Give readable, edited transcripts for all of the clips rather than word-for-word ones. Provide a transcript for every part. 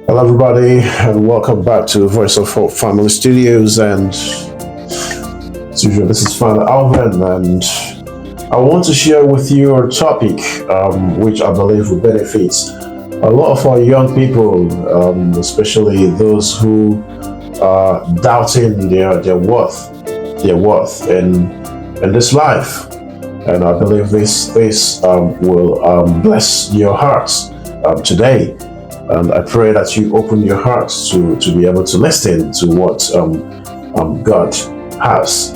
Hello, everybody, and welcome back to Voice of Hope Family Studios. And as usual, this is Father Alvin, and I want to share with you a topic which I believe will benefit a lot of our young people, especially those who are doubting their worth in this life. And I believe this will bless your hearts today. And I pray that you open your hearts to be able to listen to what God has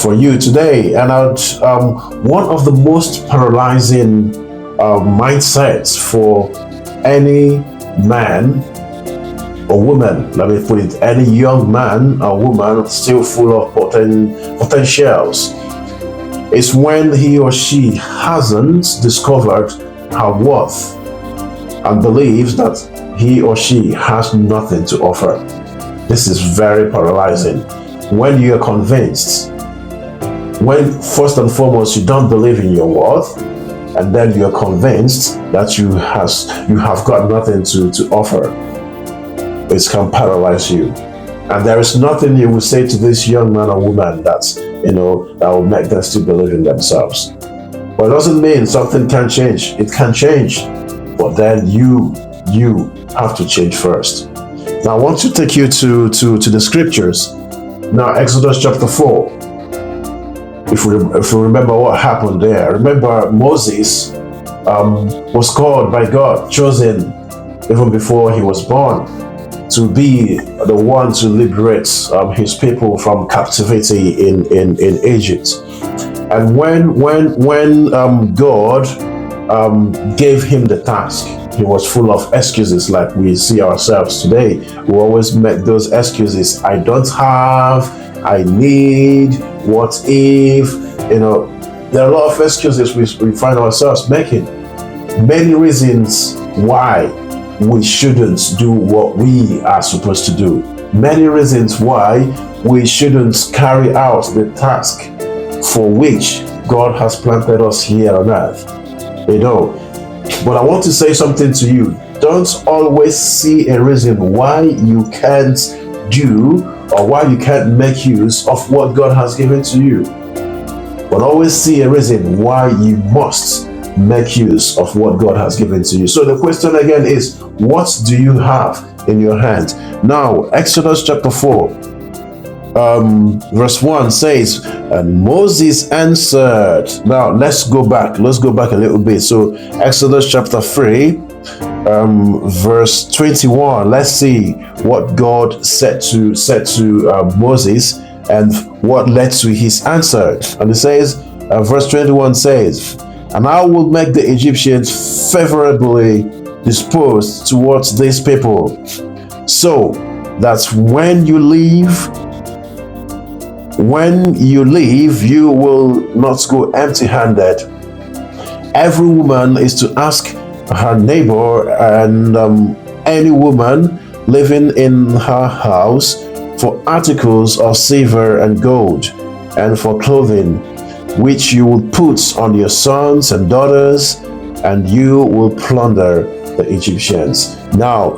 for you today. And one of the most paralyzing mindsets for any man or woman, let me put it, any young man or woman still full of potentials, is when he or she hasn't discovered her worth and believes that he or she has nothing to offer. This is very paralyzing. When you are convinced, when first and foremost you don't believe in your worth, and then you are convinced that you have got nothing to offer, it can paralyze you. And there is nothing you will say to this young man or woman that will make them still believe in themselves. But it doesn't mean something can change. It can change. But then you have to change first. Now I want to take you to the scriptures. Now Exodus chapter 4. If we remember what happened there, remember Moses was called by God, chosen even before he was born, to be the one to liberate his people from captivity in Egypt. And when God gave him the task, he was full of excuses, like we see ourselves today. We always make those excuses. I don't have, I need, what if, there are a lot of excuses we find ourselves making. Many reasons why we shouldn't do what we are supposed to do. Many reasons why we shouldn't carry out the task for which God has planted us here on earth. But I want to say something to you. Don't always see a reason why you can't do or why you can't make use of what God has given to you. But always see a reason why you must make use of what God has given to you. So the question again is, what do you have in your hand? Now, Exodus chapter 4, verse 1 says, and Moses answered. Now let's go back a little bit. So Exodus chapter 3, verse 21, let's see what God said to Moses and what led to his answer. And it says, verse 21 says, and I will make the Egyptians favorably disposed towards these people, so that when you leave, you will not go empty-handed. Every woman is to ask her neighbor and any woman living in her house for articles of silver and gold, and for clothing, which you will put on your sons and daughters, and you will plunder the Egyptians. Now,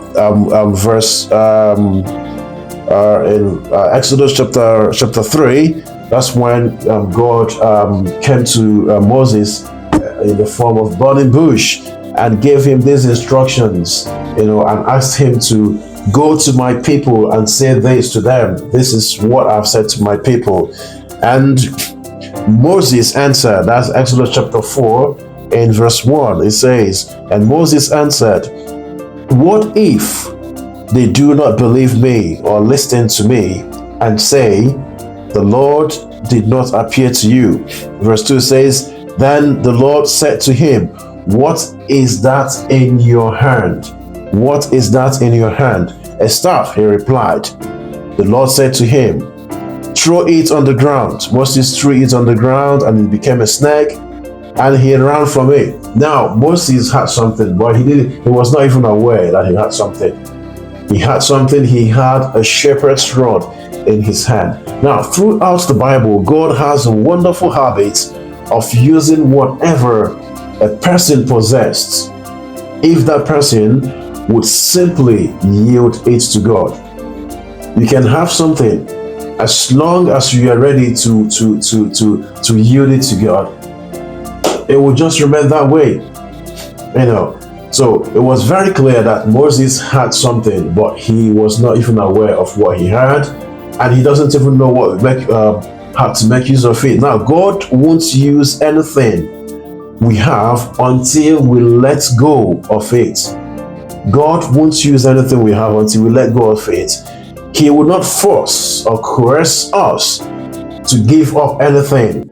verse in Exodus chapter 3, that's when God came to Moses in the form of burning bush and gave him these instructions, and asked him to go to my people and say this to them. This is what I've said to my people. And Moses answered, that's Exodus chapter 4 in verse 1. It says, and Moses answered, what if they do not believe me or listen to me and say, the Lord did not appear to you? Verse 2 says, then the Lord said to him, what is that in your hand? What is that in your hand? A staff, he replied. The Lord said to him, throw it on the ground. Moses threw it on the ground, and it became a snake, and he ran from it. Now Moses had something, but he was not even aware that he had something. He had a shepherd's rod in his hand. Now, throughout the Bible, God has a wonderful habit of using whatever a person possessed, if that person would simply yield it to God. You can have something as long as you are ready to yield it to God. It will just remain that way. So it was very clear that Moses had something, but he was not even aware of what he had, and he doesn't even know how to make use of it. Now, God won't use anything we have until we let go of it. God won't use anything we have until we let go of it. He will not force or coerce us to give up anything